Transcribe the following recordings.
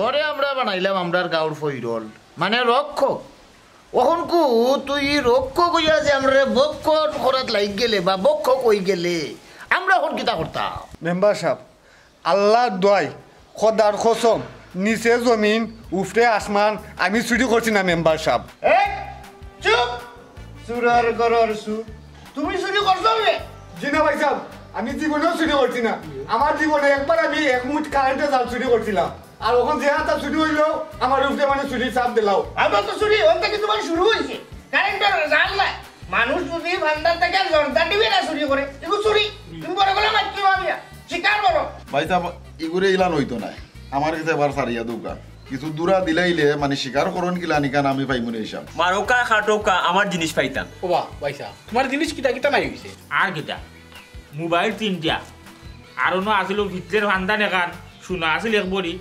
তোরে আমরা বানাইলাম আমরার গাঁর ফইরল মানে রক্ষক ওখন কু তুই রক্ষক হইয়া যে আমরা বক্ষ করাত লাগ গেলে বা বক্ষ কই গেলে আমরা এখন কিতা করতাম মেম্বার সাহেব আল্লাহর দোয়াই খোদার কসম নিচে জমিন উফরে আসমান আমি চুরি করছি না মেম্বার সাহেব চুপ চুরার গরর সু তুমি চুরি করছো রে জিনা ভাই সাহেব আমি জীবনেও চুরি করছি না আমার জীবনে একবার আমি এক মুঠ কারেন্টে জাল চুরি করছিলাম আর ওখান যে হাতা চুরি হইলো আমার উপরে মানে চুরি চাপ দিলাও আমার তো চুরি ওন থেকে তোমার শুরু হয়েছে কারেন্টের জাল নাই মানুষ যদি ভান্ডার থেকে জর্দা দিবে না চুরি করে এগুলো চুরি তুমি বড় গেলে মারতে ভাবিয়া শিকার করো ভাই সাহেব এগুলো ইলান হইতো না আমার কাছে এবার সারিয়া দৌকা কিছু দূরা দিলাইলে মানে শিকার করুন কিলা নিকান আমি পাইমুনি হিসাব মারোকা খাটোকা আমার জিনিস পাইতাম ও বাহ ভাইসা তোমার জিনিস কিটা কিটা নাই হইছে আর কিটা মোবাইল 3টা আর অন্য আছিল ভিতরের ভান্ডা নেকান শোনা আছিল এক বড়ি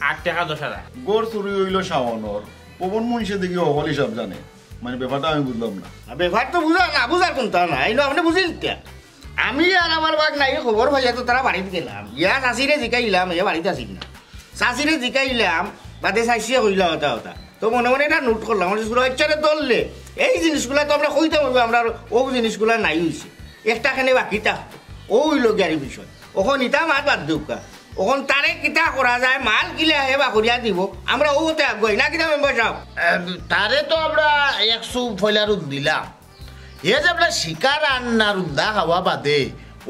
8 টাকা 10,000 গড় চুরি হইল শাওনর পবন মনীষে দেখি অহল হিসাব জানে মানে ব্যাপারটা আমি বুঝলাম না ব্যাপার তো বুঝা না বুঝার কোনটা না এলো আপনি বুঝিল আমি আর আমার বাগ নাই খবর ভাইয়া তো তারা বাড়িতে গেলাম ইয়া চাষিরে জিকাইলাম এ বাড়িতে আসিল না চাষিরে জিকাইলাম বাদে চাষিয়ে হইলা হতা হতা তো মনে মনে এটা নোট করলাম আমার জিনিসগুলো ইচ্ছারে ধরলে এই জিনিসগুলা তো আমরা কইতে পারবো আমরা ও জিনিসগুলা নাই হয়েছে একটা খানে বাকিটা ও হইল গাড়ি বিষয় ওখন ইটা মাত বাদ দিউকা ওখন তারে কিতা করা যায় মাল কিলে আহে বা করিয়া দিব আমরা ওতে আগুয়াই না কিনা মেম্বার সাহেব তারে তো আমরা 100 ফয়লা রুদ দিলাম এ যে আমরা শিকার আন্না রুন্দা খাওয়া বাদে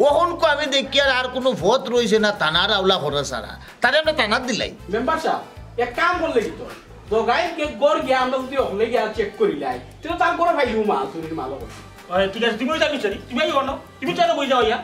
ওখনকো আমি দেখি আর কোনো ভোট রয়েছে না টানার আওলা করা ছাড়া তারে আমরা টানার দিলাই মেম্বার সাহেব এক কাম করলে কি তোর তো গাই কে গড় গিয়া আমরা যদি ওখলে গিয়া চেক করি লাই তো তার করে ভাইলু মাল চুরির মাল করছি ঠিক আছে তুমি যাবি সরি তুমি আই অন্য তুমি চাইলে বই যাও ইয়া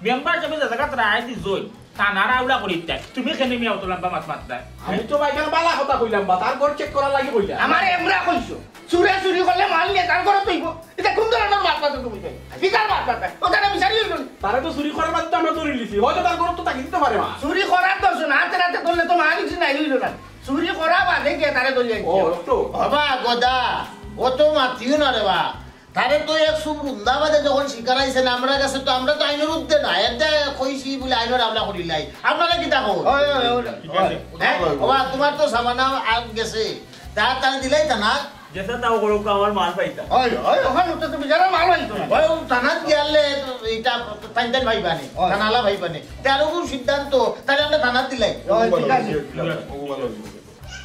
মেম্বার যাবে জায়গা তারা আইতি জয় টানার আওলা করি তাই তুমি কেন মিয়া তো লম্বা মাছ মারতা আমি তো ভাই কেন বালা কথা কইলাম বা তার গড় চেক করা লাগি কইলা আমার এমরা কইছো চুরি চুরি করলে মাল নিয়ে তার করে তুইব এটা কোন ধরনের মাছ পাতা তুমি চাই কি কার মাছ পাতা ওটা বিচারি হইল তারে তো চুরি করার মাধ্যমে আমরা ধরে লিছি হয়তো তার গড় তো তাকে দিতে পারে মা চুরি করার দোষ না হাতে রাতে ধরলে তো মাল কিছু নাই হইল না চুরি করা বাদে কে তারে ধরে ও তো বাবা গদা ও তো মাতিও না রে বা তারে তো এক সুবৃন্দাবাদে যখন শিকার আইছে না আমরা কাছে তো আমরা তো আইনের উদ্দে না এতে কইছি বলে আইনের আমলা করি লাই আপনারা কি দেখো বাবা তোমার তো সামানা আগ গেছে তারে দিলাই তা না যেটা তাও করো আমার মাল পাইতাম ওই ওই ওখানে তো তুমি যারা মাল হইতো না ওই টানাত গিয়ালে এটা টাইনটাইন ভাই বানে টানালা ভাই বানে তার কোন সিদ্ধান্ত তারে আমরা টানাত দিলাই ঠিক আছে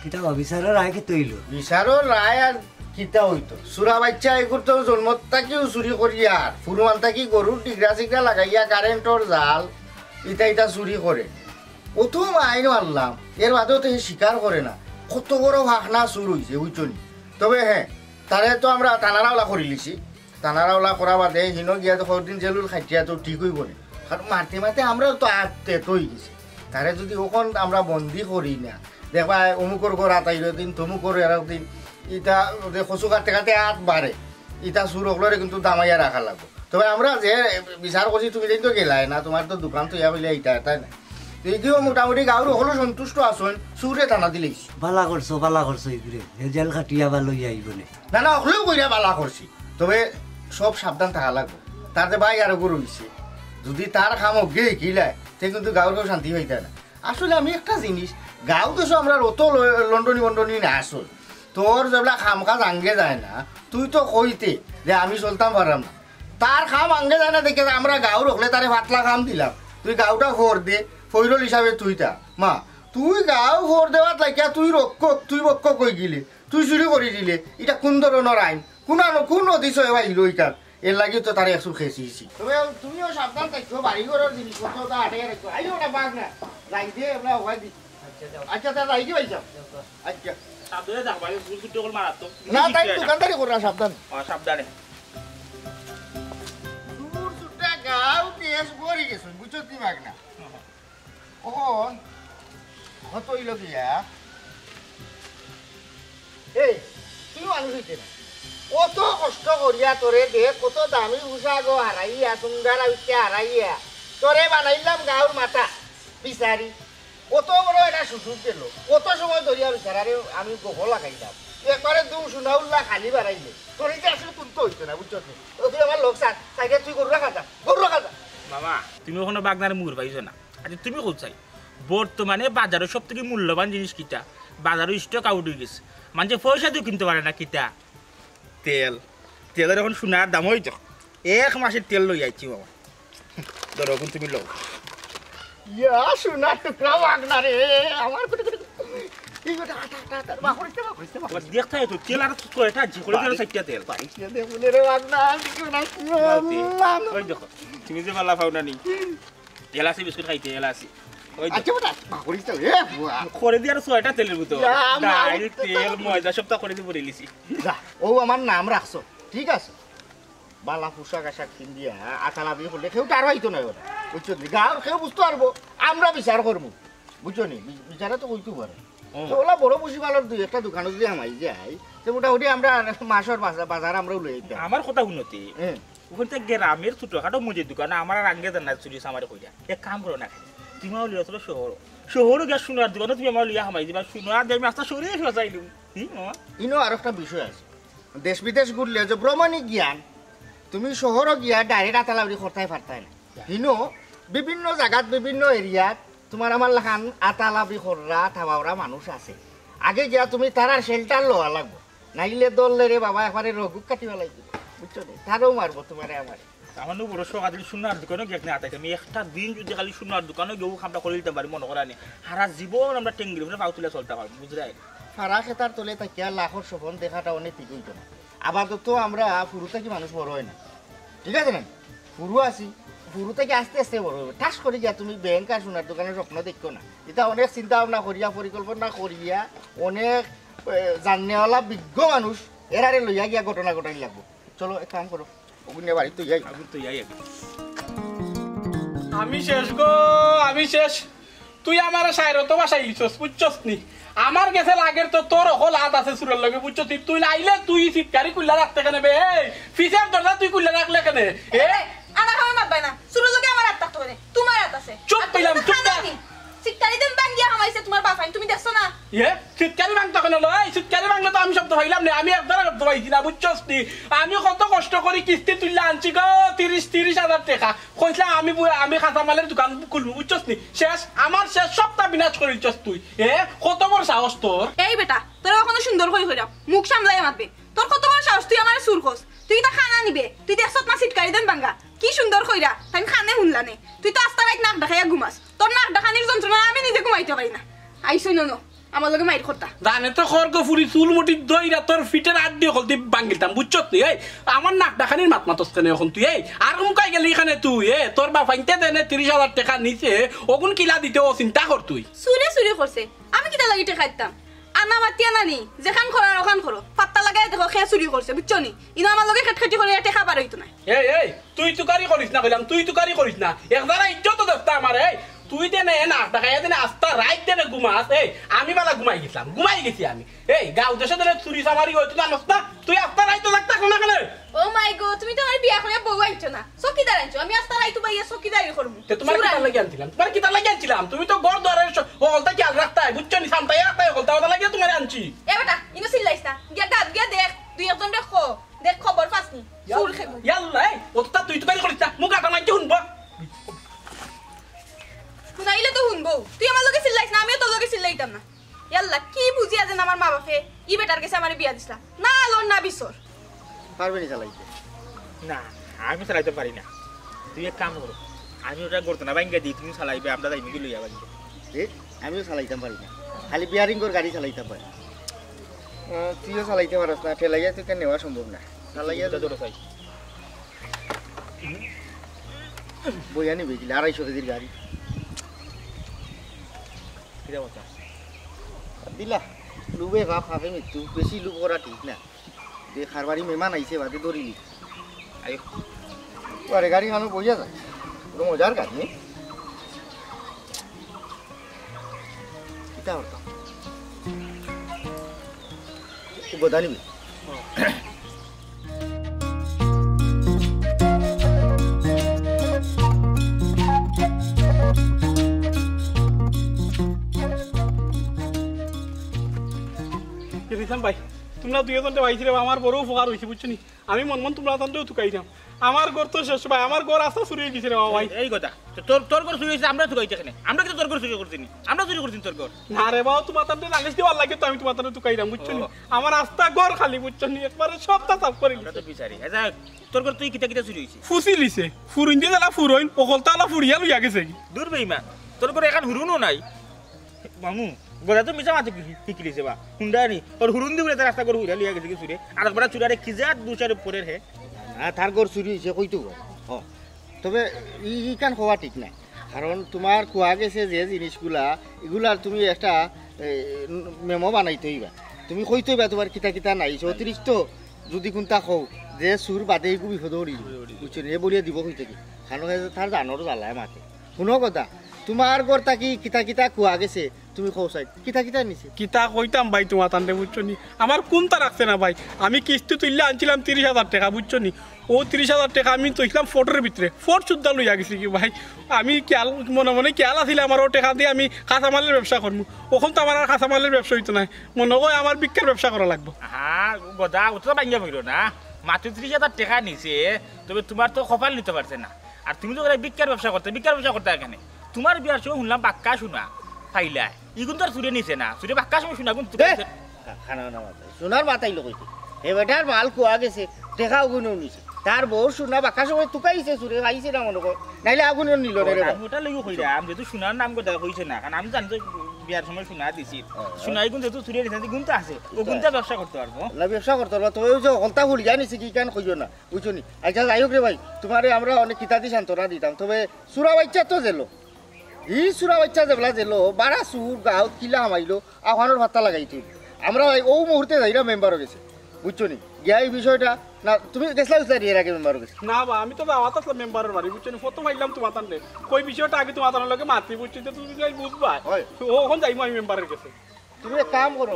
কিতা বিচারের রায় কি তৈল বিচারের রায় আর কিতা হইতো সুরা বাচ্চা এগুর তো জন্মত থাকিও চুরি করি আর ফুরমান থাকি গরুর টিকরা চিকরা লাগাইয়া কারেন্টর জাল ইটা চুরি করে প্রথম আইন মারলাম এর বাদেও তো স্বীকার করে না কত বড় ভাখনা চুর হয়েছে বুঝছনি তবে হ্যাঁ তারে তো আমরা টানারাওলা করে লিছি টানারাওলা করা বাদে হিন গিয়া তো কদিন জেলুর খাইটিয়া তো ঠিক হইব না কারণ মারতে মারতে আমরা তো আত্মে তৈ গেছি তারে যদি ওখান আমরা বন্দি করি না দেখবা অমুকর ঘর আতাইল দিন তমুকর এরাও দিন ইটা কচু কাটতে কাটতে হাত বাড়ে ইটা চুর হকলরে কিন্তু দামাইয়া রাখা লাগবো তবে আমরা যে বিচার করছি তুমি তো গেলাই না তোমার তো দোকান তো ইয়া বলে ইটা তাই না এইগুলো মোটামুটি গাঁর হলো সন্তুষ্ট আসন চুরে টানা দিলেছি বালা করছো এইগুলো জেল খাটিয়া বা লই আইবনে না না হলেও কইরা বালা করছি তবে সব সাবধান থাকা লাগবে তাতে ভাই আরো গরু হইছে যদি তার খাম গে কিলায় সে কিন্তু গাঁর কেউ শান্তি হইতে না আসলে আমি একটা জিনিস গাঁও তো আমরা অত লন্ডনি না আসল তোর যেগুলা খাম কাজ আঙ্গে যায় না তুই তো কইতে যে আমি চলতাম পারলাম না তার খাম আঙ্গে যায় না দেখে আমরা গাঁও রখলে তারে পাতলা খাম দিলাম তুই গাঁওটা ফোর দে ফৈরল হিসাবে তুইটা মা তুই গাঁও ফোর দেওয়াত লাগিয়া তুই রক্ষক তুই রক্ষক কই গিলে তুই চুরি করে দিলে এটা কোন ধরনের আইন কোন অধিশ এবার হিলো ইটার এর লাগি তো তারে একশো খেয়েছি তবে তুমিও সাবধান থাকছো বাড়ি ঘরের জিনিসপত্র আটে রাখছো আইলে ওটা বাঘ না রাই দিয়ে আমরা হওয়াই দিচ্ছি আচ্ছা তা রাই দিয়ে পাইছ আচ্ছা সাবধানে যাও ভাই ভুল ছুটি করে মারাতো না তাই দোকানদারি করো সাবধান সাবধানে দূর সুটা গাও দেশ গড়ি গেছো বুঝছো কি বাঘ না ওহন হতইল গিয়া এই তুই মানুষ হইতে না কত কষ্ট করিয়া তোরে দে কত দামি উষাগো হারাইয়া সুন্দর আইতে হারাইয়া তোরে বানাইলাম গাঁর মাথা বিচারি কত বড় এটা সুযোগ গেল কত সময় ধরিয়া বিচারারে আমি গোহ লাগাইলাম একবারে দু সুনাউল্লা খালি বাড়াইলে তোর এটা আসলে কোনটা হইতো না বুঝছো তুই আমার লোক সাইকে তুই গরু রাখা যা মামা তুমি ওখানে বাগনারে মুর পাইছো না আচ্ছা তুমি কোথায় বর্তমানে বাজারে সব থেকে মূল্যবান জিনিস কিটা বাজারে স্টক আউট হয়ে গেছে মানে পয়সা দিয়ে কিনতে পারে না কিটা তেল তেলের এখন সোনার দাম হইতো 1 মাসের তেল লই আইছি বাবা ধরো এখন তুমি লও ইয়া সোনার টুকরা বাগনা রে আমার এই গোটা আটা বাকরিতে তোমার দেখতে হয় তো তেল আর কয়টা জি করে দিল সাইটটা তেল পাইছিয়া দে বলে রে বাগনা ওই দেখো তুমি যে বালা পাও না নি এলাচি বিস্কুট খাইতে এলাচি ওই আচ্ছা বেটা বাকরিতে এ বুয়া করে দি আর ছয়টা তেলের মতো ডাল তেল ময়দা সবটা করে দি পরে লিছি যা ও আমার নাম রাখছো ঠিক আছে বালা পোশাক আশাক কিন দিয়া আটা লাভি হলে কেউ তার হইতো না ওরা বুঝছো নি গাঁর কেউ বুঝতে পারবো আমরা বিচার করবো বুঝছো নি বিচারে তো কইতে পারে তো ওলা বড় মুসিবালর দুই একটা দোকানে যদি আমাই যাই তো মোটামুটি আমরা মাসের বাজার আমরা লই যাই আমার কথা শুনতে ওখান থেকে গ্রামের ছোটখাটো মুদির দোকানে আমার আর আগে দেন না চুরি সামারে কইরা এক কাম করো না তুমি আমার লিয়া চলো শহরে গিয়ে সোনার দোকানে তুমি আমার লিয়া হামাই দিবা সোনার দিয়ে আমি আস্তে সরে যাইলুম ইনো আর একটা বিষয় আছে দেশ বিদেশ ঘুরলে যে ভ্রমণিক জ্ঞান তুমি শহরও গিয়া ডাইরেক্ট আতালাউরি করতে পারতাই না ইনো বিভিন্ন জায়গাত বিভিন্ন এরিয়াত তোমার আমার লাখান আতালাবি কররা থাবাওরা মানুষ আছে আগে গিয়া তুমি তারার শেল্টার লওয়া লাগবো নাইলে দললে রে বাবা একবারে রগুক কাটিবা লাগবে বুঝছো নি তারও মারবো তোমারে আমারে আমার বড় শখ আদি সোনার দোকানে গিয়ে না আতাইতে আমি একটা দিন যদি খালি সোনার দোকানে গিয়েও খামটা করে দিতে পারি মনে করা নি সারা জীবন আমরা টেঙ্গির উপরে পাউ তুলে চলতে পারবো বুঝলাই ফারা খেতার তলে তাকিয়া লাখর স্বপন দেখাটা অনেক ঠিক হইতো না আবার তো আমরা পুরু থেকে মানুষ বড় হয় না ঠিক আছে না পুরু আছি পুরু থেকে আস্তে আস্তে বড় হবে ঠাস করে গিয়া তুমি ব্যাংক আর সোনার দোকানের স্বপ্ন দেখো না এটা অনেক চিন্তা ভাবনা করিয়া পরিকল্পনা করিয়া অনেক জানেওয়ালা বিজ্ঞ মানুষ এরারে লইয়া গিয়া ঘটনা ঘটাই লাগবো চলো এক কাম করো ওগুনে বাড়ি তো যাই আমি তো যাই আগে আমি শেষ গো আমি শেষ তুই আমার সাইরো তো বাসাই লিছস বুঝছস নি আমার গেছে লাগের তো তোর হল হাত আছে সুরের লগে বুঝছস তুই নাইলে তুই সিটকারি কুল্লা রাখতে কেন বে এই ফিসের দরজা তুই কুল্লা রাখলে কেন এ আনা খাওয়া মাত বাই না সুরের লগে আমার হাত থাকতে পারে তোমার হাত আছে চুপ পেলাম চুপ সিটকারি দেন বাঙ্গিয়া হামাইছে তোমার বাপাই তুমি দেখছো না এ সিটকারি বাংটা কেন লয় সিটকারি বাংলা তো আমি শব্দ পাইলাম না আমি একবার শব্দ পাইছি না বুঝছস নি আমি কত কষ্ট করি কিস্তি তুললা আনছি গো 30,000 টাকা কইছলা আমি খাতা মালের দোকান খুলবো বুঝছস নি শেষ আমার শেষ সপ্তাহ বিনাশ করিলছস তুই এ কত বড় সাহস তোর এই বেটা তোর ওখানে সুন্দর করে কইরা মুখ সামলাই মারবে তোর কত বড় সাহস তুই আমার সুর খোস তুই তো খানা নিবে তুই দেখছত না সিটকারি দেন বাঙ্গা কি সুন্দর কইরা তাই খানে হুনলানে তুই তো আস্তা রাত নাক দেখাইয়া ঘুমাস তোর নাক দেখানির যন্ত্রণা আমি নিজে ঘুমাইতে পারি না আইসই ন আমার লগে মাইর করতা জানে তো খর্গ ফুরি চুল মুটি দইরা তোর ফিটের আড্ডি হল তুই বাঙ্গিলতাম বুঝছত তুই এই আমার নাক দেখানির মাত মাতস কেন এখন তুই এই আর মুকাই গেলি এখানে তুই তোর বাপাইতে দেনে 30,000 টাকা নিচে ওগুন কিলা দিতে ও চিন্তা কর তুই সুরে সুরে করছে আমি কিটা লাগিতে খাইতাম আনা মাতিয়া নানি যেখান খরার ওখান খরো পাত্তা লাগাই দেখো খেয়ে চুরি করছে বুঝছো নি ইনো আমার লগে খেটখেটি করে এটা খাবার হইতো না এই তুই তুকারি করিস না কইলাম তুই তুকারি করিস না একদারা ইজ্জত দস্তা আমার এই তুই দেনে না দেখাইয়া দেনে আস্তা রাইট দেনে ঘুমাস এই আমি বালা ঘুমাই গেছি আমি এই গাঁও দেশে দেনে চুরি সামারি হইতো না নস্তা তুই আস্তা রাইট লাগতা কোনা কেন ও মাই গড তুমি তো আমার বিয়া করে বউ আইছো না চকিদার আইছো আমি আস্তা রাইতো বাইয়া চকিদারি করব তে তোমার কি তার লাগি আনছিলাম তুমি তো গড় দরের হলতা কি রাখতা বুঝছো নি সামতাই রাখতা হলতা লাগি তোমার আনছি এ বেটা ইনো চিল্লাইছ না গিয়া গাত গিয়া দেখ দুই একজন দেখো দেখ খবর পাসনি চুল খেব ইয়াল্লা ও তো তুই তুকারি করিস না মুখ আটা লাগি শুনবো শুনাইলে তো শুনবো তুই আমার লগে চিল্লাইছ না আমিও তোর লগে চিল্লাইতাম না ইয়াল্লা কি বুঝি আছেন আমার মা বাপে ই বেটার কাছে আমার বিয়া দিছলা না লোন না বিসর পারবে নি চালাইতে না আমি চালাইতে পারি না তুই এক কাম করো আমি ওটা করতো না বাইঙ্গা দিই তুমি চালাইবে আমরা যাই মিলে লইয়া বাইঙ্গা আমিও চালাইতাম পারি না খালি বিয়ারিং করে গাড়ি চালাইতে পারি তুইও চালাইতে পারস না ঠেলাইয়া তুই কেন নেওয়া সম্ভব না চালাইয়া ধরো চাই বইয়া নিবি কিনা 250 কেজির গাড়ি কিরা কথা দিলা লুবে ভাব খাবে মৃত্যু বেশি লুব করা ঠিক না যে খারবারি মেহমান আইছে বাদে ধরিলি আই আরে গাড়ি খানো বইয়া যায় পুরো মজার গাড়ি কিতা হতো বোধা নিবি ভাই তোমরা দুই এজনটা পাইছিলে আমার বড় উপকার হয়েছে বুঝছো নি আমি মন তোমরা তান্তেও থুকাইতাম আমার ঘর তো শেষ ভাই আমার ঘর আসা চুরি হয়ে গেছে রে বাবা ভাই এই কথা তোর ঘর চুরি হয়েছে আমরা চুরি হইতে এখানে আমরা কিন্তু তোর ঘর চুরি করছি আমরা চুরি করছি তোর ঘর না রে বাবা তোমার তান্তে নালিশ দেওয়ার লাগে তো আমি তোমার তান্তে টুকাইলাম বুঝছো নি আমার রাস্তা ঘর খালি বুঝছো নি একবারে সবটা সাফ করে আমরা তো বিচারি আচ্ছা তোর ঘর তুই কিতা কিতা চুরি হয়েছে ফুসি লিছে ফুরুন দিয়ে জ্বালা ফুরইন পকলতা আলা ফুরিয়া লইয়া গেছে দূর বেইমান তোর ঘরে এখন হুরুনও নাই মামু গোদা তো মিছা মাথা শিখিলিছে বা হুন্ডা নি তোর হুরুন দিয়ে রাস্তা করে হুইরা লিয়া গেছে কি চুরে আর একবার চুরারে খিজাত দুচারে পরের হে না তার ঘর চুরি হয়েছে কইতো তবে ইকান হওয়া ঠিক নাই কারণ তোমার কোয়া গেছে যে জিনিসগুলা এগুলার তুমি একটা মেমো বানাইতে হইবা তুমি কইতে হইবা তোমার কিতা কিতা নাই অতিরিক্ত যদি কোনটা কও যে সুর বাদে এগু বিপদ হরি বুঝছো এ বলিয়া দিব কইতে কি কারণ তার জানোর জ্বালায় মাতে শুনো কথা তোমার ঘর তাকি কিতা কিতা কোয়া গেছে তুমি কও চাই কিতা কিতা নিছে কিতা কইতাম ভাই তোমার তান্তে বুঝছো নি আমার কোনটা রাখছে না ভাই আমি কিস্তি তুললে আনছিলাম 30,000 টাকা বুঝছো নি ও 30,000 টাকা আমি তুইছিলাম ফটোর ভিতরে ফোট শুদ্ধা লইয়া গেছি কি ভাই আমি খেয়াল মনে মনে খেয়াল আসলে আমার ও টাকা দিয়ে আমি কাঁচামালের ব্যবসা করবো ওখান তো আমার আর কাঁচামালের ব্যবসা হইতো না মনে হয় আমার বিক্রির ব্যবসা করা লাগবে হ্যাঁ গোদা ও তো ভাঙ্গা হইল না মাত্র 30,000 টাকা নিছে তবে তোমার তো কপাল নিতে পারছে না আর তুমি তো বিক্রির ব্যবসা করতে এখানে তোমার বিয়ার সময় শুনলাম বাক্কা শোনা পাইলা ইগুন তো আর চুরে নিছে না চুরে বাক্কা সময় শোনা গুণ খানা না মাথায় সোনার মাথায় লোক এ বেটার মাল কোয়া গেছে টেকা আগুনেও নিছে তার বউ সোনা বাক্কা সময় তুকাইছে চুরে খাইছে না মনে কর নাইলে আগুনেও নিল রে আমি ওটা লইও কইরাম যেহেতু সোনার নাম কথা কইছে না কারণ আমি জানি তো বিয়ার সময় সোনা দিছি সোনাই গুণ যেহেতু চুরে নিছে গুণ তো আছে ও গুণটা ব্যবসা করতে পারবো ব্যবসা করতে পারবো তবে ওই যে হলতা ফুল জানিছি কি কেন কইও না বুঝছো নি আচ্ছা যাই হোক রে ভাই তোমারে আমরা অনেক কিতাদি সান্ত্বনা দিতাম তবে সুরা বাচ্চা তো জেলো ই সুরা বাচ্চা যেবলা জেলো বারা সুর গাঁত কিলা হামাইলো আহ্বানোর ভাত্তা লাগাইতো আমরা ও মুহূর্তে যাইরা মেম্বারও গেছে বুঝছো নি গিয়া এই বিষয়টা না তুমি গেছলা এর আগে মেম্বারও গেছে না বা আমি তো দাওয়াত আসলাম মেম্বারের বাড়ি বুঝছো নি ফটো পাইলাম তোমার তান্তে কই বিষয়টা আগে তোমার তার লগে মাতি বুঝছো তো তুমি যাই বুঝবা ও ওখান যাইমু আমি মেম্বারের কাছে তুমি এক কাম করো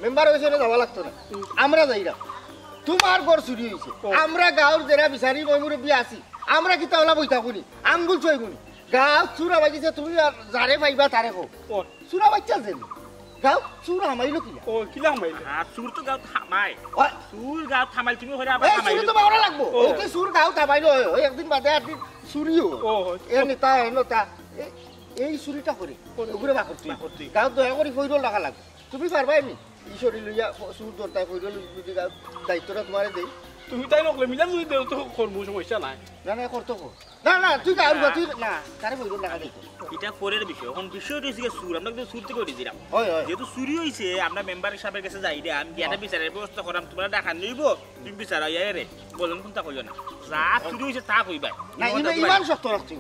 মেম্বারের কাছে যাওয়া লাগতো না আমরা যাইরা তোমার ঘর চুরি হয়েছে আমরা গাঁর যারা বিচারি মই মুরব্বী আছি আমরা কি তাহলে বই থাকুনি আঙ্গুল চইগুনি গাঁও চুরা বাজিছে তুমি আর যারে পাইবা তারে কো চুরা বাচ্চা যেন গাঁও চুর হামাইলো কিলা ও কিলা হামাইলো হ্যাঁ চুর তো গাঁও থামাই চুর গাঁও থামাই তুমি হইরা আবার থামাই চুর তো বাওরা লাগবো ওকে চুর গাঁও থামাইলো ওই একদিন বাদে একদিন চুরিও এ নেতা এই চুরিটা করে ওগুলো বা করতে গাঁও দয়া করে কইরো লাগা লাগবে তুমি পারবা এমনি ঈশ্বরী লইয়া চুর দরতায় কইরো যদি গাঁও দায়িত্বটা তোমারে দেই তুমি তাই নকলে মিলা যদি দেও তো করবো সমস্যা নাই না না করতো না তুই গাঁও তুই না তারে কইরো লাগা দেই এটা পরের বিষয় এখন বিষয়টা হচ্ছে সুর আমরা কিন্তু সুর থেকে দিয়েছিলাম যেহেতু চুরি হয়েছে আমরা মেম্বার হিসাবে কাছে যাই রে আমি বিয়াটা বিচারের ব্যবস্থা করাম তোমরা ডাকা নিব তুমি বিচারা ইয়ে রে বলেন কোনটা কইও না যা চুরি হয়েছে তা কইবা না ইমান শক্ত রাখছি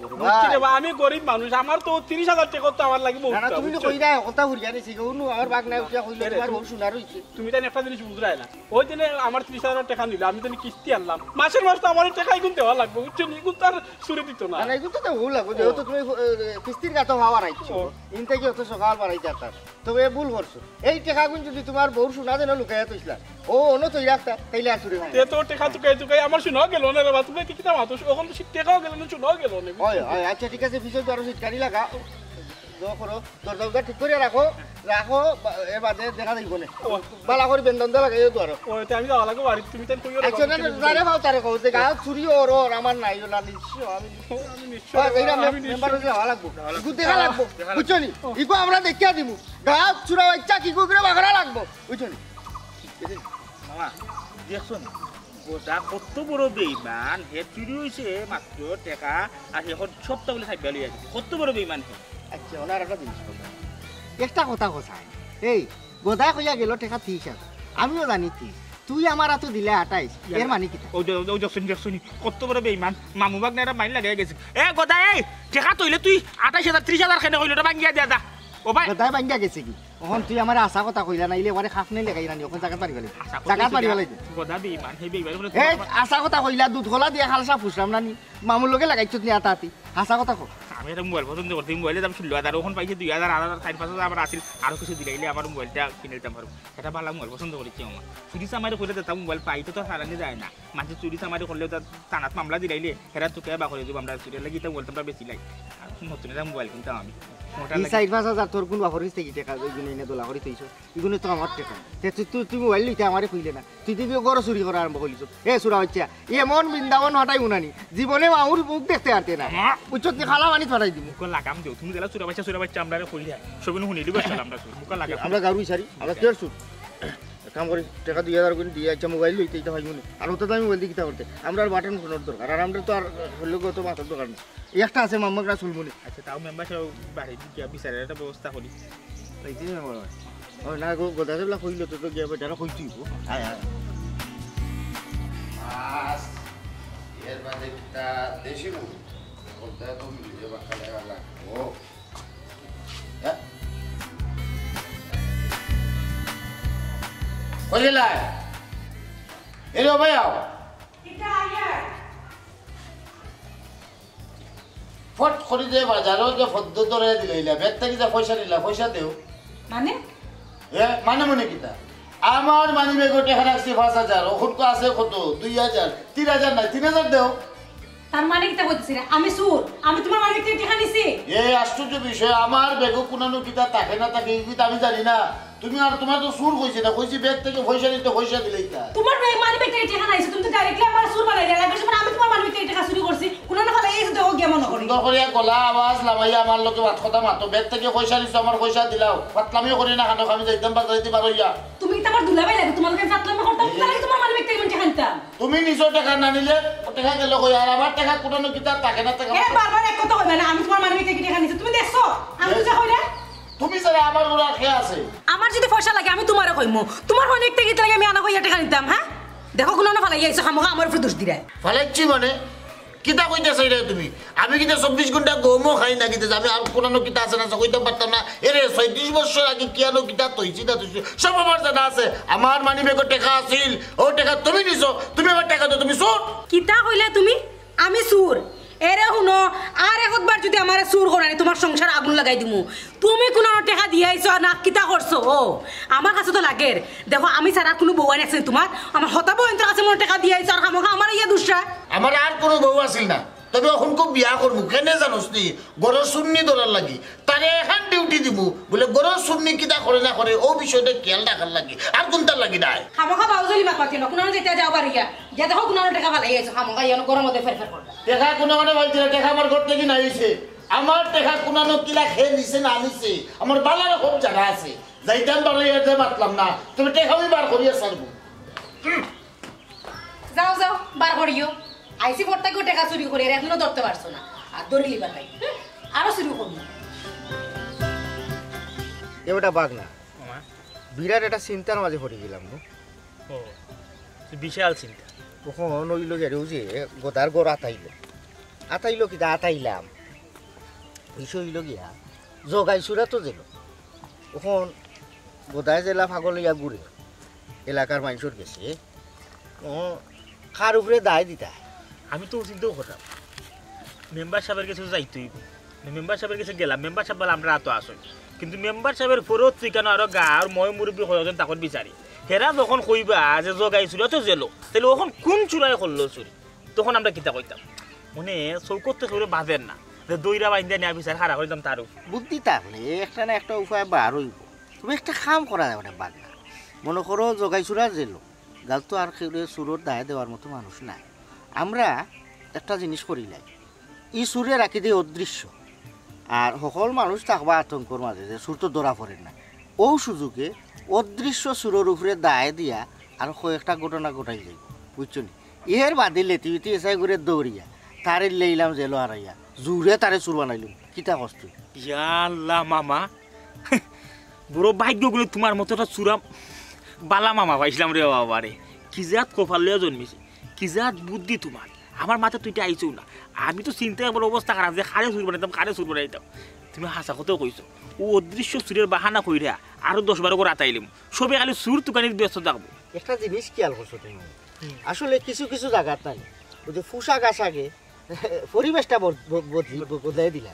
আমি গরিব মানুষ আমার তো 30,000 টাকা তো আমার লাগবে না তুমি তো কই না কথা হুরিয়া নিছি কোন আমার বাগ নাই উঠিয়া কইলে তোমার বহু সুন্দর হইছে তুমি তাই একটা জিনিস বুঝরাই না ওই দিনে আমার 30,000 টাকা নিল আমি তো কিস্তি আনলাম মাসের মাস তো আমার টাকাই গুনতে দেওয়া লাগবে বুঝছো নি গুন তার চুরি দিত না না এগুলো তো ভুল লাগবে যেহেতু তুমি কিস্তির কাছে হওয়া রাখছো ইনতে কি হতো সকাল বাড়াই যাতার তবে ভুল করছো এই টাকা গুণ যদি তোমার বহু শোনা দেন লুকাইয়া তৈছিলা ও অন্য তৈরি রাখতা তাইলে আর চুরি হয় তে তো টাকা তুকাই আমার শোনা গেল না রে তুমি কি কিটা মাতো ওখান তো টাকাও গেল না শোনা গেল না হয় হয় আচ্ছা ঠিক আছে ফিসে তো আরো সিটকারি লাগা দো করো দরজা ঠিক করে রাখো এ বাদে দেখা যাইব না বালা করে বেন্দন দা লাগাইও তো আর ওতে আমি যাওয়া লাগবে বাড়ি তুমি তাই কইও আচ্ছা না জারে পাও তারে কও যে গাও চুরি ওর আমার নাই না নিশ্চয় আমি নিশ্চয় এইরা মেম্বার হইলে ভালো লাগবো ইগু দেখা লাগবো বুঝছনি ইগু আমরা দেখিয়া দিমু গাও চুরা বাচ্চা কি করে বাগরা লাগবো বুঝছনি মামা দেখছনি গোটা কত বড় বেইমান হে চুরি হয়েছে মাত্র টাকা আর এখন সপ্তাহ বলে সাইড বেলি আছে কত বড় বেইমান হে আচ্ছা ওনার একটা জিনিস একটা কথা কোথায় এই গোদা কইয়া গেল টাকা 30,000 আমিও জানি তুই আমার হাতে দিলে 28 এর মানে কি ওই দেখছনি কত বড় বেইমান মামু বাগ না মাইল লাগাই গেছে এ গোদা এই টাকা তইলে তুই 28,000 30,000 কেন কইলো ভাঙ্গিয়া দিয়া দা ও ভাই গোদাই ভাঙ্গিয়া গেছে কি ওখান তুই আমার আশা কথা কইলা না ইলে ওরে খাফ নেই লাগাই রানি ওখান জায়গা পারি গেলে জায়গা পারি গেলে গোদা বেইমান হে বেইমান এই আশা কথা কইলা দুধ খোলা দিয়া খালসা ফুসলাম নানি মামুর লগে লাগাইছ নি আতাতি হাসা কথা কো আমি এটা মোবাইল পছন্দ করতে মোবাইলে দাম 16,000 ওখান পাইছে 2,000 আর 4,500 আমার আসিল আর কিছু দিলাইলে আমার মোবাইলটা কিনে দিতাম পারবো এটা ভালো মোবাইল পছন্দ করেছি আমার চুরি সামারি করে দিতাম মোবাইল পাইতে তো সারানি যায় না মাঝে চুরি সামারি করলেও থানাত মামলা দিলাইলে হেরা তোকে বা করে দিব আমরা চুরি লাগি তো বলতাম বেশি লাই আর নতুন এটা মোবাইল কিনতাম আমি এই 4-5 তোর কোন বাপরিস থেকে টাকা ওইগুলো এনে দোলা করে থইছো এগুলো তো আমার টাকা তুই মোবাইল লইতে আমারে কইলে না তুই দিবি গড় চুরি করা আরম্ভ করলিস এ সুরা বাচ্চা এমন বৃন্দাবন হটাই উনানি জীবনে মাউর মুখ দেখতে আনতে না বুঝছো তুই খালা মানি ফাটাই দিব মুখ লাগাম দিও তুমি যেলা চুরা বাচ্চা আমরা কইলা সবিন শুনি দিবা আমরা মুখ লাগাম আমরা গাড়ি সারি আমরা কেয়ার সুর কাম করি টাকা 2000 করে দিয়ে আচ্ছা মোবাইল লইতে এটা হয় মনে আর ওটা তো আমি মোবাইল দিয়ে কিতা করতে আমরা আর বাটন ফোনের দরকার আর আমরা তো আর লোক তো মাথার দরকার না একটা আছে মাম্মাকরা চুলমনি আচ্ছা তাও মেম্বারশিপ বাড়ি দিয়া বিচারের একটা ব্যবস্থা করি এইটি মেম্বার ও না গো গোদাজলা কইলো তো তো গিয়া বেটারা কইতুইব আয় আয় মাস এর বাদে কিতা দেশি মু বলতে তো মিলে বাকালে वाला ও হ্যাঁ কইলা এলো ভাই আও কিতা আয়া ফট করে দে বাজারও যে ফদ্দ ধরে দিলাইলা বেত্তা কিতা পয়সা নিলা পয়সা দেও মানে এ মানে কিতা আমার মানি বেগো টাকা রাখছি 5000 ওষুধ তো আছে কত 2000 3000 না 3000 দেও তার মানে কিতা কইছিস রে আমি সুর আমি তোমার মানে কি টাকা নিছি এই আশ্চর্য বিষয় আমার বেগো কোনানো কিতা থাকে না থাকে এই আমি জানি না তুমি আর তোমার তো সুর কইছি না কইছি ব্যাগ থেকে পয়সা নিতে পয়সা দিলেইতা তোমার মানে বেগটা টাকা নাইছে তুমি তো ডাইরেক্টলি আমার সুর বানাইলা লাগে সময় আমি তোমার মানে বেগটা টাকা চুরি করছি কোন না ফলে এই তো ও গেম না করি সুন্দর করে গলা আওয়াজ লামাইয়া আমার লোকে বাত কথা মাতো ব্যাগ থেকে পয়সা নিছো আমার পয়সা দিলাও পাতলামিও করি না কানো আমি যাইতাম বাজাইতে পারইয়া তুমি কি তোমার দুলাবাই লাগে তোমার কাছে ফাতলামি করতাম তাহলে তোমার মানে বেগটা টাকা নিতাম তুমি নিজে টাকা না নিলে ও টাকা গেল কই আর আমার টাকা কোনানো কিতা থাকে না থাকে এ বারবার এক কথা কইবা না আমি তোমার মানে বেগটা টাকা নিছি তুমি দেখছো আমি তো যা কইরা তুমি যারা আমার ওরা খেয়ে আছে আমার যদি পয়সা লাগে আমি তোমারে কইমু তোমার মানে একটা গীত লাগে আমি আনা কইয়া টাকা নিতাম হ্যাঁ দেখো কোন না ফালাই আইছো খামোগা আমার উপর দোষ দিরাই ফালাচ্ছি মানে কিতা কইতেছ রে তুমি আমি কিতা 24 ঘন্টা গমও খাই না কিতা আমি আর কোনানো কিতা আছে না কইতে পারতাম না এরে 36 বছর আগে কিয়ানো কিতা তৈছি না তুই সব আমার জানা আছে আমার মানি বেগো টাকা আছিল ও টাকা তুমি নিছো তুমি আমার টাকা দাও তুমি সুর কিতা কইলা তুমি আমি সুর এরে হুনো আর একবার যদি আমারে সুর করানি তোমার সংসার আগুন লাগাই দিমু তুমি কোন টাকা দিয়াইছো না কিতা করছো ও আমার কাছে তো লাগের দেখো আমি সারা কোনো বউ আনি আছে তোমার আমার হতা বউয়ের কাছে মোর টাকা দিয়াইছো আর আমাকে আমার ইয়া দুসরা আমার আর কোনো বউ আছিল না তবে এখন খুব বিয়া করবো কেনে জানোস নি গরর সুন্নি দরার লাগি তারে এখন ডিউটি দিমু বলে গরর সুন্নি কিতা করে না করে ও বিষয়টা খেয়াল রাখার লাগি আর কোনটার লাগি নাই খামোখা বাউজলি মাত পাতি না কোন যেতে যাও বাড়িয়া যে দেখো কোন টাকা ভালাই আইছো খামোখা ইয়ানো গরমতে ফের ফের করতা টাকা কোনো মানে বলছিল টাকা আমার ঘর থেকে নাই হইছে আমার টাকা কোনানো কিলা খেয়ে নিছে না আনিছে আমার বালার খুব জায়গা আছে যাইতাম বাড়াইয়া যে মাতলাম না তুমি টাকা আমি বার করিয়া ছাড়বো যাও যাও বার করিও আইসি পড়তা কেউ টাকা চুরি করে এখনো ধরতে পারছো না আর ধরে লিবার ভাই আরো চুরি করবো এটা বাঘ না বিরাট একটা চিন্তার মাঝে পড়ে গেলাম ও বিশাল চিন্তা তখন ওই লোক যে গোদার গড় আতাইলো কিতা আতাইলাম বিষয় হইল গিয়া জগাইছুরা তো যেল তখন গোদায় জেলা ফাগল ইয়া ঘুরে এলাকার মানুষের গেছে কার উপরে দায় দিতা আমি তো চিন্তাও করলাম মেম্বার সাহেবের কাছে যাইতেই মেম্বার সাহেবের কাছে গেলাম মেম্বার সাহেব বলে আমরা তো আসো কিন্তু মেম্বার সাহেবের ফেরত ঠিকানা আরো গা আর মই মুরব্বী হয়েছেন তখন বিচারি হেরা যখন কইবা যে জগাইছিল তো জেলো তাহলে ওখন কোন চুরাই করলো চুরি তখন আমরা কিতা কইতাম মানে চৌকত থেকে বাঁধেন না যে দইরা বাইন্দা নেওয়া বিচার হারা করিতাম তারও বুদ্ধি থাকলে একটা না একটা উপায় বার হইব তুমি একটা কাম করা যাবে না বাঘ না মনে করো জগাইছুরা জেলো গাল তো আর কেউ সুরত দায় দেওয়ার মতো মানুষ নাই আমরা একটা জিনিস করিলাই ই সুরে রাখি দিয়ে অদৃশ্য আর সকল মানুষ থাকবা আতঙ্কর মাঝে যে সুর তো ধরা পড়ে না ও সুযোগে অদৃশ্য সুরের উপরে দায় দিয়া আর কয়েকটা ঘটনা ঘটাই যাইব বুঝছো নি এর বাদে লেতিবিতি এসাই করে দৌড়িয়া তারে লেইলাম জেলো হারাইয়া জুড়ে তারে সুর বানাইলাম কিতা কষ্ট ইয়াল্লা মামা বড় ভাগ্যগুলো তোমার মতো একটা চূড়া বালা মামা পাইছিলাম রে বাবা রে কি জাত কপাল লইয়া জন্মেছে কি জাত বুদ্ধি তোমার আমার মাথা তুইটা আইছেও না আমি তো চিন্তায় বড় অবস্থা খারাপ যে কারে সুর বানাইতাম কারে সুর বানাইতাম তুমি হাসা কথাও কইছো ও অদৃশ্য সুরের বাহানা কইরা আরো 10-12 করে আতাইলাম সবে খালি সুর তুকানির ব্যস্ত থাকবো একটা জিনিস খেয়াল করছো তুমি আসলে কিছু কিছু জায়গার নাই ওই যে পোশাক আশাকে পরিবেশটা বদলাই দিলা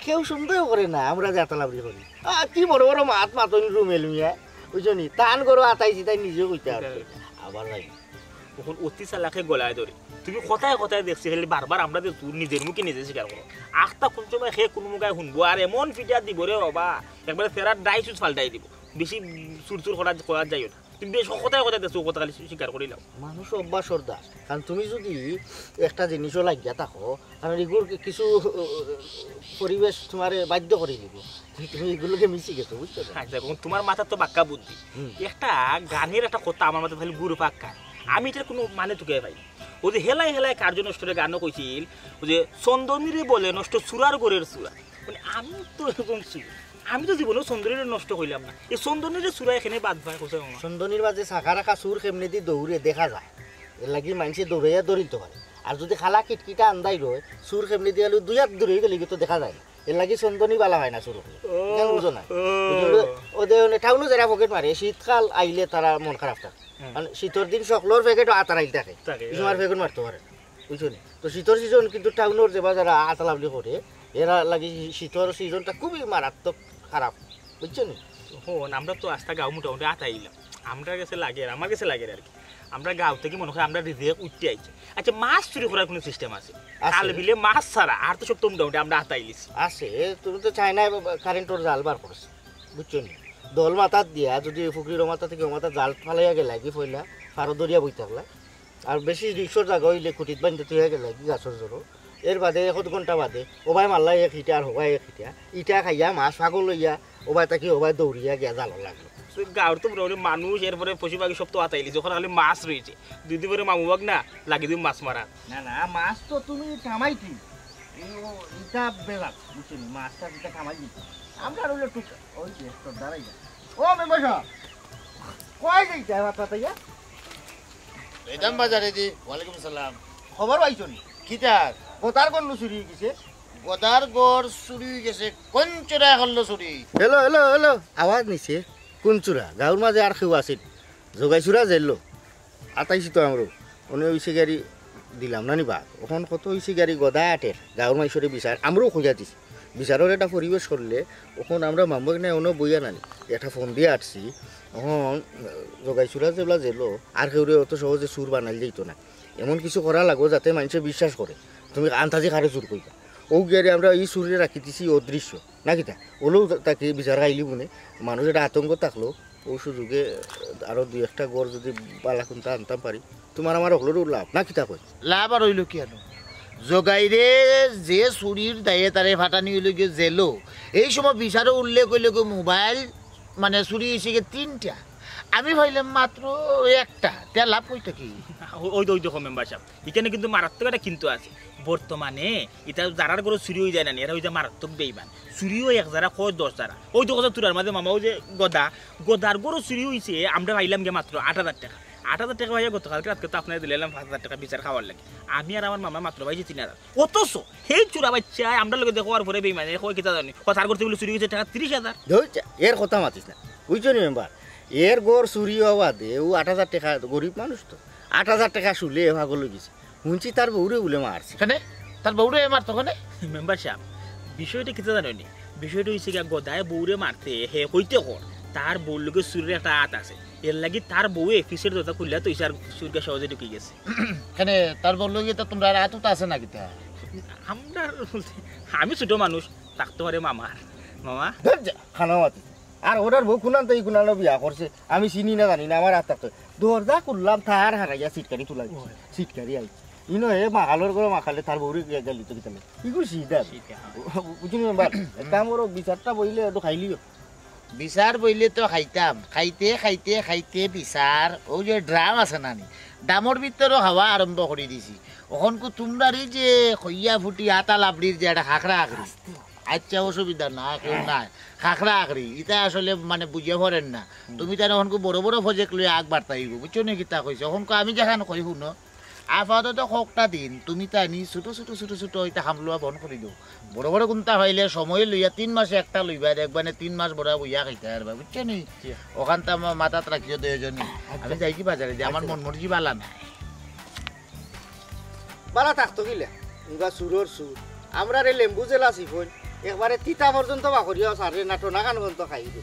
কেউ সন্দেহ করে না আমরা যে আতালাবরি করি কি বড় বড় মাত মাতন রুমেল মিয়া বুঝছো নি টান করো আতাইছি তাই নিজেও কইতে আবার নাই তখন অতি চালাকে গলায় ধরে তুমি কথায় কথায় দেখছি খালি বারবার আমরা যে তুই নিজের মুখে নিজে স্বীকার করো আখটা কোন সময় সে কোনো মুখায় শুনবো আর এমন ফিটার দিব রে বাবা একবারে ফেরার ড্রাই সুচ ফাল্টাই দিব বেশি চুর চুর করা যাইও না তুমি বেশ কথায় কথায় দেখছো কথা খালি স্বীকার করিলাম মানুষ অভ্যাসর দাস কারণ তুমি যদি একটা জিনিসও লাগিয়া থাকো কারণ এগুলো কিছু পরিবেশ তোমার বাধ্য করে দিব তুমি এগুলোকে মিশি গেছো বুঝছো আচ্ছা তোমার মাথার তো বাক্কা বুদ্ধি একটা গানের একটা কথা আমার মাথায় খালি গুরু পাক্কা আমি এটার কোনো মানে তোকে পাই ও যে হেলায় হেলায় কার্য নষ্টরে গানও কইছিল ও যে চন্দনীরে বলে নষ্ট চূড়ার গোরের চূড়া মানে আমি তো এরকম আমি তো জীবনেও চন্দনীর নষ্ট হইলাম না এই চন্দনীর চূড়া এখানে বাদ ভাই কোথায় চন্দনীর বাজে শাখা রাখা সুর কেমনি দিয়ে দৌড়ে দেখা যায় এর লাগি মানুষে দৌড়াইয়া দৌড়িতে পারে আর যদি খালা কিটকিটা আন্দাই রয় সুর কেমনি দিয়ে দুই হাত দূরে গেলে তো দেখা যায় না এর লাগি চন্দনী বালা হয় না সুর বুঝো না ওদের টাউনও যারা পকেট মারে শীতকাল আইলে তারা মন খারাপ থাকে মানে শীতের দিন সকলের প্যাকেট আতার আইল থাকে তোমার প্যাকেট মারতে পারে বুঝছো নি তো শীতের সিজন কিন্তু টাউনের যে যারা আতালাবলি করে এরা লাগি শীতের সিজনটা খুবই মারাত্মক খারাপ বুঝছো নি হন আমরা তো আস্তা গাঁও মোটামুটি আতাইলাম আমরা কাছে লাগে আমার কাছে লাগে আর কি আমরা গাঁও থেকে মনে হয় আমরা রিজেক্ট উঠতে আইছি আচ্ছা মাছ চুরি করার কোনো সিস্টেম আছে কাল বিলে মাছ ছাড়া আর তো সব তো মোটামুটি আমরা আতাইলিছি আছে তুমি তো চাইনায় কারেন্টর জাল বার করছে বুঝছো নি দল মাথাত দিয়া যদি পুকুরির মাথা থেকে মাথা জাল ফালাইয়া গেলে কি ফইলা ফারো দরিয়া বই থাকলা আর বেশি রিক্সর জায়গা হইলে খুঁটিত বান্ধে তুই গেলে কি গাছর জোরো এর বাদে 1 ঘন্টা বাদে ওবাই মারলা এক হিটা আর হবাই এক হিটা ইটা খাইয়া মাছ ফাগল লইয়া ওবাই তাকে ওবাই দৌড়িয়া গিয়া জালর লাগলো গাঁর তো মোটামুটি মানুষ এরপরে পশু পাখি সব তো আতাইলি যখন খালি মাছ রয়েছে দুই দিন পরে মামুবাক না লাগিয়ে দিব মাছ মারা না না মাছ তো তুমি কামাইতি ইটা বেজাত বুঝছো নি মাছটা যেটা কামাই দিতি আমরা রইলে টুক ওই যে তোর দাঁড়াই যা ও মেম্বার সাহেব কয় যাইতে মাত্রা তাইয়া বেদাম বাজারে দি ওয়ালাইকুম সালাম খবর পাইছো নি কিতার কোথার কোন চুরি গেছে গদার গড় চুরি গেছে কোন চোরা হল্লো চুরি হেলো হেলো হেলো আওয়াজ নিছে কোন চূড়া গাঁর মাঝে আর কেউ আছিল জগাই চূড়া জেললো আতাইছি তো আমরো অন্য হয়েছে গাড়ি দিলাম না নিবা ওখান কত হয়েছে গাড়ি গদা আটের গাঁর মাইসরে বিচার আমরাও খোঁজা দিছি বিচারের একটা পরিবেশ করলে ওখান আমরা মামুক নাই অন্য বইয়া নানি একটা ফোন দিয়ে আটছি ওখান জগাই চূড়া যেগুলা জেলো আর কেউ অত সহজে সুর বানাই যেত না এমন কিছু করা লাগো যাতে মানুষে বিশ্বাস করে তুমি আন্তাজি কারে চুর করবা ও গিয়ে আমরা এই সুরে রাখি দিছি অদৃশ্য না কিতা ওলেও তাকে বিচার খাইলি মনে মানুষ একটা আতঙ্ক থাকলো ও সুযোগে আরো 2-1টা গড় যদি বালা কোনটা আনতাম পারি তোমার আমার হলেও লাভ না কিতা কই লাভ আর হইল কি আনো জগাইরে যে চুরির দায়ে তারে ফাটানি হইল গিয়ে জেলো এই সময় বিচারে উল্লেখ হইল গিয়ে মোবাইল মানে চুরি হয়েছে গিয়ে 3টা আমি ভাইলাম মাত্র 1টা তার লাভ কইটা কি ওই তো দেখো মেম্বার সাহেব এখানে কিন্তু মারাত্মক একটা কিন্তু আছে বর্তমানে এটা যারার করে চুরি হয়ে যায় না এরা ওই যে মারাত্মক বেইমান চুরিও 1 যারা কয় 10 যারা ওই তো কথা চুরার মাঝে মামাও যে গদার গরু চুরি হয়েছে আমরা পাইলাম গিয়ে মাত্র 8,000 টাকা 8,000 টাকা ভাইয়া গতকালকে রাতকে তো আপনার দিলাম 5,000 টাকা বিচার খাওয়ার লাগে আমি আর আমার মামা মাত্র পাইছি 3,000 অথচ সেই চুরা বাচ্চা আমরা লোকে দেখো আর পরে বেইমানে কয় কিতা জানি কথার করতে বলে চুরি হয়েছে টাকা 30,000 এর কথা মাতিস না বুঝছো নি মেম্বার এর গড় চুরি হওয়া দে ও 8,000 টাকা গরিব মানুষ তো 8,000 টাকা শুলে ভাগল গেছে শুনছি তার বউরে বলে মারছে তার বউরে মারতো কেন মেম্বার সাহেব বিষয়টা কিতা জানি বিষয়টা হয়েছে গিয়া গদায় বউরে মারতে হে হইতে কর তার বউর লোকের চুরির একটা হাত আছে এর লাগি তার বউ এফিসের দরজা খুললে তো ইসার চুরকে সহজে ঢুকে গেছে কেন তার বললো গিয়ে তো তোমরা রাত তো আছে না কিতা আমরা আমি ছোট মানুষ থাকতে পারে মামা খানা মাতি আর ওটার বউ খুনান তো এই খুনানো বিয়া করছে আমি চিনি না জানি না আমার হাত থাকতো দরজা খুললাম তার হারাইয়া সিটকারি তুলাই সিটকারি আই ইনো হে মাখালোর করে মাখালে তার বউরে গেলি তো কিতালে কি করছি বুঝলি মেম্বার একটা আমার বিচারটা বইলে একটু খাইলিও বিচার বইলে তো খাইতাম খাইতে খাইতে খাইতে বিচার ওই যে ড্রাম আছে নানি ড্রামর ভিতরে হাওয়া আরম্ভ করে দিছি ওখানকু তোমরারই যে খইয়া ফুটি আতা লাবড়ির যে একটা খাখরা আখড়ি আচ্ছা অসুবিধা না কেউ নাই খাখরা আখড়ি এটা আসলে মানে বুঝিয়ে পড়েন না তুমি তার ওখানকু বড় বড় প্রজেক্ট লই আগ বাড়তাইব বুঝছো নাকি তা কইছে ওখানকু আমি যেখানে কই শুনো আপাতত কটা দিন তুমি তাই ছোট ছোট ছোট ছোট এটা হামলোয়া বন্ধ করে দিও বড় বড় কোনটা হইলে সময় লইয়া 3 মাসে একটা লইবা দেখবানে 3 মাস বড় বইয়া খাইতে পারবা বুঝছো নি ওখানটা আমার মাথাত রাখিও দুইজনই আমি যাই কি বাজারে যে আমার মন মর্জি বালা না বালা থাকতো কিলা ইবা সুরর সুর আমরা রে লেম্বু জেলা সিফন একবারে তিতা পর্যন্ত বাকরিয়া সারে নাটো না কান পর্যন্ত খাইবে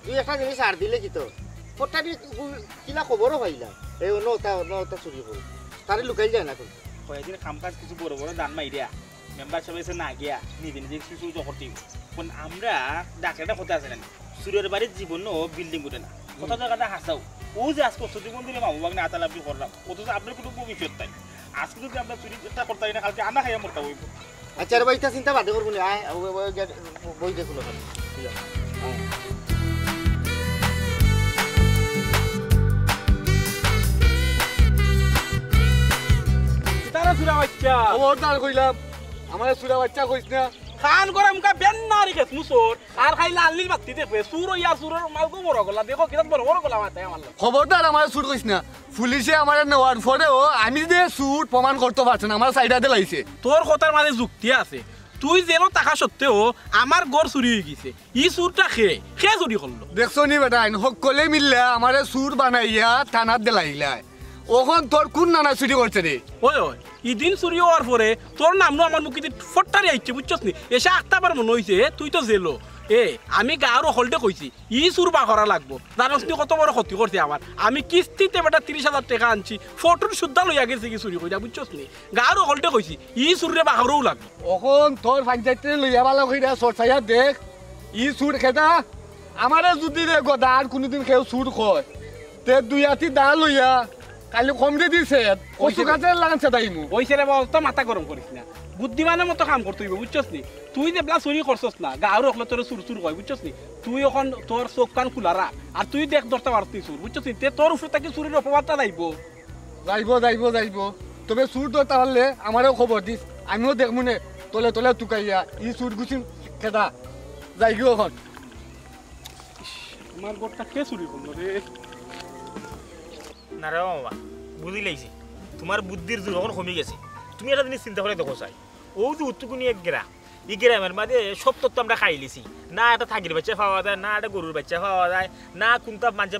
2-1টা জিনিস সার দিলে কি তো ফটাটি কিলা খবরও পাইলাম এই নটা চুরি করে তারে লুকাই যায় না কিন্তু কয়েকদিন কাম কাজ কিছু বড় বড় দান মাইরিয়া মেম্বার সবাই এসে না গিয়া নিজে নিজে কিছু করতে কোন আমরা ডাক্তারটা কথা আছে না সুরের বাড়ির জীবন বিল্ডিং উঠে না কোথাও জায়গাটা হাসাও ও যে আজকে অর্থজীবন দিলে মামু বাগনে আতালাপি করলাম অথচ আপনার কোনো ভবিষ্যৎ তাই আজকে যদি আমরা চুরি চেষ্টা করতে না কালকে আনা খাইয়া মরতে হইব আচ্ছা রে ভাই এটা চিন্তা বাদে করবো না বই দেখুন ঠিক আছে তারা সুরা বাচ্চা খবরদার কইলাম আমার সুরা বাচ্চা কইস না খান করে মুখা বেন্নারি গেছ মুসর আর খাই লাল্লির বাতি দেখবে সুর ইয়া সুরের মালকো বড় গলা দেখো কিরকম বড় বড় গলা মাথায় আমার খবরদার আমার সুট কইস না পুলিশে আমার নেওয়ার পরেও আমি যে সুট প্রমাণ করতে পারছি না আমার সাইডাতে লাইছে তোর কথার মাঝে যুক্তি আছে তুই যেন টাকা সত্ত্বেও আমার গড় চুরি হয়ে গেছে ই সুরটা খে চুরি করলো দেখছো নি বেটা সকলে মিললে আমার সুট বানাইয়া থানাত দিলাইলাই ওখন তোর কোন নানা চুরি করছে রে ওই ওই ইদিন চুরি হওয়ার পরে তোর নামনো আমার মুখে ফট্টারি আইছে বুঝছস নি এসে আটটাবার মনে হয়েছে তুই তো জেলো আমি গাঁর হলটে কইছি ই চুর বা করা লাগবো জানোস নি কত বড় ক্ষতি করছে আমার আমি কিস্তিতে বেটা 30,000 টাকা আনছি ফটোর সুদ্ধা লইয়া গেছে কি চুরি কইরা বুঝছস নি গাঁর হলটে কইছি ই চুরে বাহরও লাগবো ওখন তোর পঞ্চায়েতে লইয়া ভালো কইরা সরসাইয়া দেখ ই সুট খেতা আমারে যদি রে গদা আর কোনোদিন কেউ সুট কয় তে দুই হাতি দা লইয়া কালি কমতে দিছে কচু গাছের লাগানছে তাইমু ওই ছেলে বলতো মাথা গরম করিস না বুদ্ধিমানের মতো কাম করতে হইব বুঝছস নি তুই যে ব্লা চুরি করছস না গাঁর হলে তোর চুর চুর হয় বুঝছস নি তুই এখন তোর চোখ কান খোলারা আর তুই দেখ দশটা পারতি চুর বুঝছস নি তে তোর উপর থেকে চুরির অপবাদটা যাইব যাইব তবে সুট তো তাহলে আমারও খবর দিস আমিও দেখবো নে তলে তলে টুকাইয়া ই সুট গুছি খেদা যাই গিয়ে এখন আমার গোটটা কে চুরি করলো রে না রে বাবা বুঝি লাইছি তোমার বুদ্ধির জোর এখন কমে গেছে তুমি একটা জিনিস চিন্তা করে দেখো চাই ও যে উত্তুকুনি এক গ্রাম এই গ্রামের মাঝে সব তত্ত্ব আমরা খাই লিছি না একটা থাকির বাচ্চা পাওয়া যায় না একটা গরুর বাচ্চা পাওয়া যায় না কোনটা মানুষ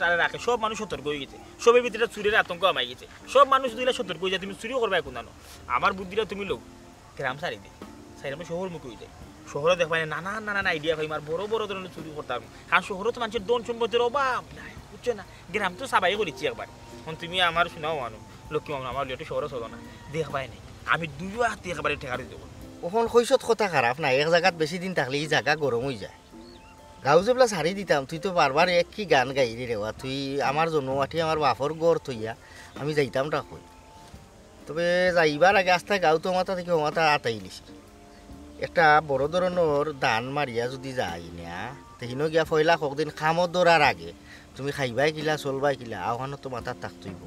বারে রাখে সব মানুষ সতর্ক হয়ে গেছে সবের ভিতরে চুরির আতঙ্ক আমাই গেছে সব মানুষ দিলে সতর্ক হয়ে যায় তুমি চুরিও করবা এখন জানো আমার বুদ্ধিটা তুমি লোক গ্রাম সারি দে সাইড আমরা শহর মুখে হয়ে যায় শহরে দেখবা নানান নানান আইডিয়া হয় আমার বড় বড় ধরনের চুরি করতাম কারণ শহরে তো মানুষের দন সম্পত্তির অভাব নাই বুঝছো না গ্রাম তো সাবাই করেছি একবার এখন তুমি আমার শোনাও মানো লক্ষ্মী মামলা আমার লিওটি শহরে চলো না দেখবাই নাই আমি দুইও হাতে একেবারে ঠেকা দিয়ে দেবো ওখন কৈছত কথা খারাপ না এক জায়গাত বেশি দিন থাকলে এই জায়গা গরম হয়ে যায় গাঁও যেগুলা সারি দিতাম তুই তো বারবার এক কি গান গাইলি রেওয়া তুই আমার জন্মমাটি আমার বাপর গড় থইয়া আমি যাইতাম তা কই তবে যাইবার আগে আস্তে গাঁও তো মাথা থেকে মাথা আতাইলিস একটা বড় ধরনের দান মারিয়া যদি যাই না তেহিনো গিয়া ফয়লা কদিন খামত ধরার আগে তুমি খাইবাই কিলা চলবাই কিলা আওখানো তো মাথার থাকতইব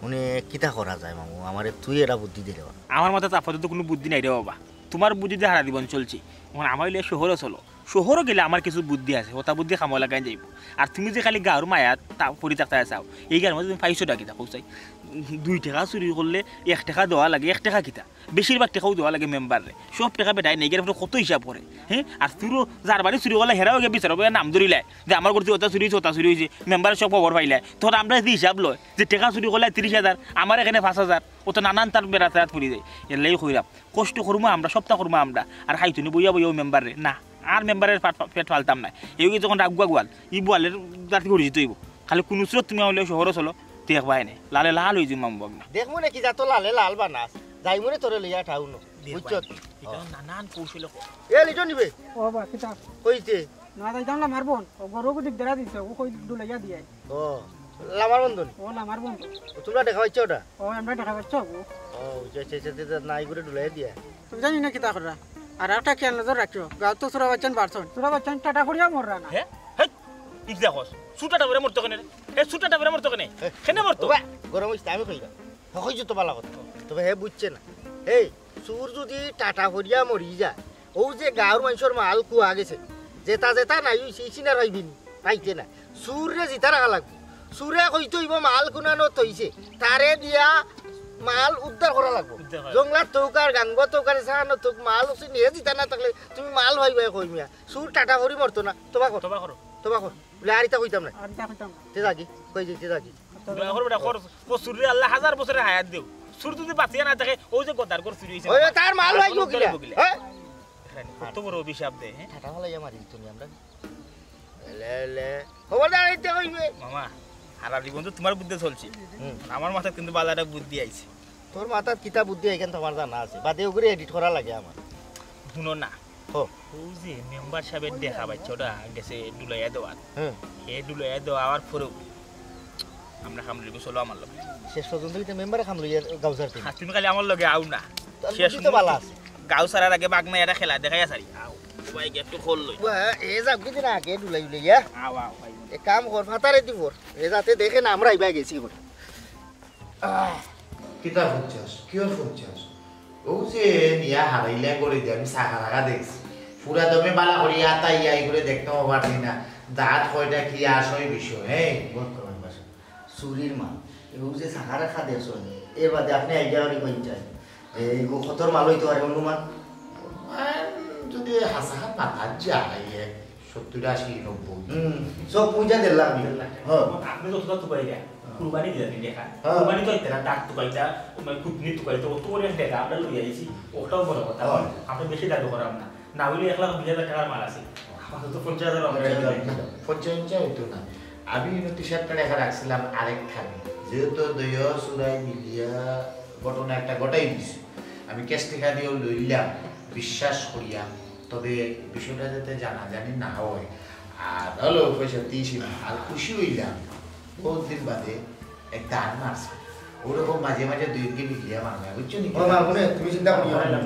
মানে কিতা করা যায় মামু আমার তুই এটা বুদ্ধি দিলে আমার মাথায় আপাতত কোনো বুদ্ধি নাই রে বাবা তোমার বুদ্ধিতে হারা জীবন চলছি এখন আমার লিয়ে শহরে চলো শহরও গেলে আমার কিছু বুদ্ধি আছে ওটা বুদ্ধি খামো লাগাই যাইব আর তুমি যে খালি গাঁর মায়াত তা পরি থাকতে চাও এই গাঁর মধ্যে তুমি 500 টাকা কিতা চাই 2 টাকা চুরি করলে 1 টাকা দেওয়া লাগে 1 টাকা কিতা বেশিরভাগ টাকাও দেওয়া লাগে মেম্বারে সব টাকা বেটাই নেই গেলে কত হিসাব করে হ্যাঁ আর তুইও যার বাড়ি চুরি করলে হেরাও গিয়ে বিচারব নাম ধরিলে যে আমার করতে ওটা চুরি হয়েছে মেম্বারের সব খবর পাইলে তখন আমরা যদি হিসাব লয় যে টাকা চুরি করলে 30,000 আমার এখানে 5,000 ও তো নানান তার বেড়াতে পড়ে যায় এলাই কইরাম কষ্ট করবো আমরা সপ্তাহ করবো আমরা আর খাইতুনি বইয়া বইয়া মেম্বারে না আর মেম্বারের পেট ফালতাম না এই যখন রাগুয়া গোয়াল ই গোয়ালের জাতি করে দিতে হইব খালি কোনো স্রোত তুমি হলে শহরে চলো দেখবাই নাই লালে লাল হয়ে যাম বাগ না দেখবো নাকি যা তো লালে লাল বানাস যাই মনে তোরে লইয়া ঠাউ ন বুঝছো নানান কৌশল এ লিটো নিবে ও বা কিতা কইতে না যাইতাম না মারবন ও গরুকে দিক দেরা দিছে ও কই দুলাইয়া দিয়ে ও লামার বন্ধন ও না মারবন তোমরা দেখা পাচ্ছ ওটা ও আমরা দেখা পাচ্ছ ও যে নাই করে দুলাই দিয়া তুমি জানি না কিতা করা আর একটা খেয়াল নজর রাখিও গাঁও তো সুরা বাচ্চান বাড়ছন সুরা বাচ্চান টাটা করিয়া মররা না হ্যাঁ হ্যাঁ ইক দেখো সুটাটা বেরে মরতো কেনে এ সুটাটা বেরে মরতো কেনে কেনে মরতো গরম হইছে আমি কইরা হইছ তো বালা কথা তবে হে বুঝছে না এই সুর যদি টাটা করিয়া মরি যায় ও যে গাঁর মানুষের মাল কুয়া গেছে যেটা নাই সিনার হইবিনি পাইতে না সুরে জিতা রাখা লাগবে সুরে কইতে হইব মাল কুনানো থইছে তারে দিয়া মাল উদ্ধার করা লাগবে জংলার তৌকার গাঙ্গ তৌকার সাহানো তোক মাল উসি নিয়ে জিতা না থাকলে তুমি মাল হইবাই কই মিয়া সুর টাটা করি মরতো না তোবা কর বলে আরিতা কইতাম না তে যাগি কই যেতে যাগি বেটা কর ও সুরে আল্লাহ 1000 বছরের হায়াত দেও সুর যদি বাঁচিয়া না থাকে ও যে গদার কর চুরি হইছে ওই তার মাল হইব কিলা হ্যাঁ কত বড় অভিশাপ দে হ্যাঁ টাটা হলাই মারি তুমি আমরা লে খবরদার আইতে কইবে মামা সারা জীবন তো তোমার বুদ্ধি চলছে আমার মাথায় কিন্তু বালাটা বুদ্ধি আইছে তোর মাথার কিতা বুদ্ধি এখান তোমার জানা আছে বাদে ওগুলো এডিট করা লাগে আমার শুনো না ও ও যে মেম্বার সাহেবের দেখা পাচ্ছ ওটা গেছে ডুলাইয়া দেওয়ার হ্যাঁ এ ডুলাইয়া দেওয়ার পরেও আমরা খামলি চলো আমার লগে শেষ পর্যন্ত এটা মেম্বারে খাম লইয়া গাউসার টিম তুমি খালি আমার লগে আও না শেষ তো ভালো আছে গাও সারার আগে বাগনা এটা খেলা দেখাই সারি আও সবাই একটু খোল লই এ যাক কি দিন আগে ডুলাই লইয়া আও আও এ কাম কর ফাতারে দিব এ যাতে দেখে না আমরা আইবা গেছি করে কিতা ফুটছাস কিয় ফুটছাস ও যে নিয়া হারাইলা করে দিয়ে আমি সাকা লাগা দেখছি পুরা দমে বালা করি আতা ইয়াই করে দেখতে পারছি না দাঁত কয়টা কি আসই বিষয় হ্যাঁ বল করবেন বাস সুরির মা এও যে সাকা রাখা দেশ এর বাদে আপনি আইডিয়া করি কই চাই এই গো কতর মাল হইতো আর অনুমান যদি হাসা মাথা যায় 70-80-90 সব পূজা দিলাম হ্যাঁ আপনি যতটা তো পাইলা কুরবানি দিলেন দেখা কুরবানি তো এটা ডাক তো পাইতা মানে কুটনি তো পাইতা তো করে দেখা আমরা লই আইছি ওটাও বড় কথা আপনি বেশি দাবি করাম না না হইলে 1,20,000 টাকার মাল আছে আমাদের তো 50,000 আমরা 50 হইতো না আমি টি-শার্টটা রেখে রাখছিলাম আরেকখানে যেহেতু দইয় সুরাই মিলিয়া ঘটনা একটা ঘটাই দিছি আমি ক্যাশ টাকা দিয়ে লইলাম বিশ্বাস করিয়া তবে বিষয়টা যাতে জানাজানি না হয় আর হলো পয়সা দিয়েছি না আর খুশি হইলাম বহুত দিন বাদে এক দান মারছে ওরকম মাঝে মাঝে 2 দিন মিলিয়া মারবে বুঝছো নি তুমি চিন্তা করিও না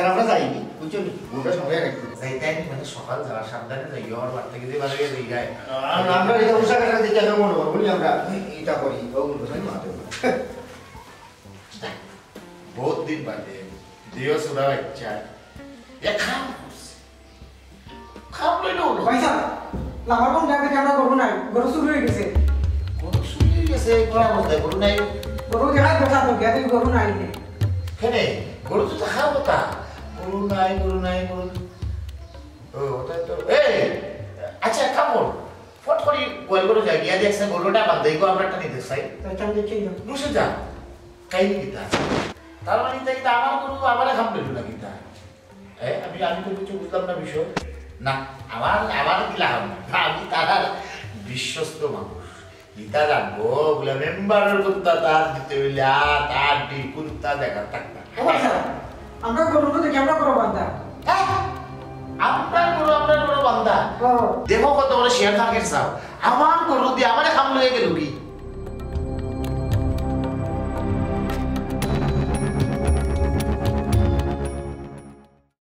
আমরা যাইনি বুঝছো নি ওটা সময় রাখি যাইতাই মানে সকাল যাওয়ার সাবধানে যাইও আর বাড়তে গিয়ে বাড়ি যাই যায় আমরা এটা উষা কাটা দেখে আমি মনে করবো আমরা এটা করি বহুত দিন বাদে দিও সুরা বাচ্চা এ খাম খাম লইলো পয়সা লামার কোন জায়গা থেকে আমরা গরু নাই গরু শুরু হয়ে গেছে গরু শুয়ে গেছে কোন অবস্থায় গরু নাই গরু দেখা দেখা তো গেছে গরু নাই কেনে গরু তো খাও কথা গরু নাই গরু ও ওটা তো আচ্ছা কামড় ফট করি গোল গরু যাই গিয়া দেখছে গরুটা বাঁধাই গো আমরা টানি দেখাই তাই দেখি মুছে যা কাই কিতা তার মানে এটা আমার গরু আমারে খাম দিল না কিতা আমি তো কিছু বুঝলাম না বিষয় না আমার কি লাভ আমি তার বিশ্বস্ত মানুষ গীতা রাখবো বলে মেম্বারের কুত্তা তার দিতে হইলে তার ডি কুত্তা দেখা থাকবে আমরা গরু দেখে আমরা করো বান্দা আপনার গরু বান্দা দেখো কত বড় শেয়ার খাকের চাও আমার গরু দিয়ে আমার খাম লয়ে গেল কি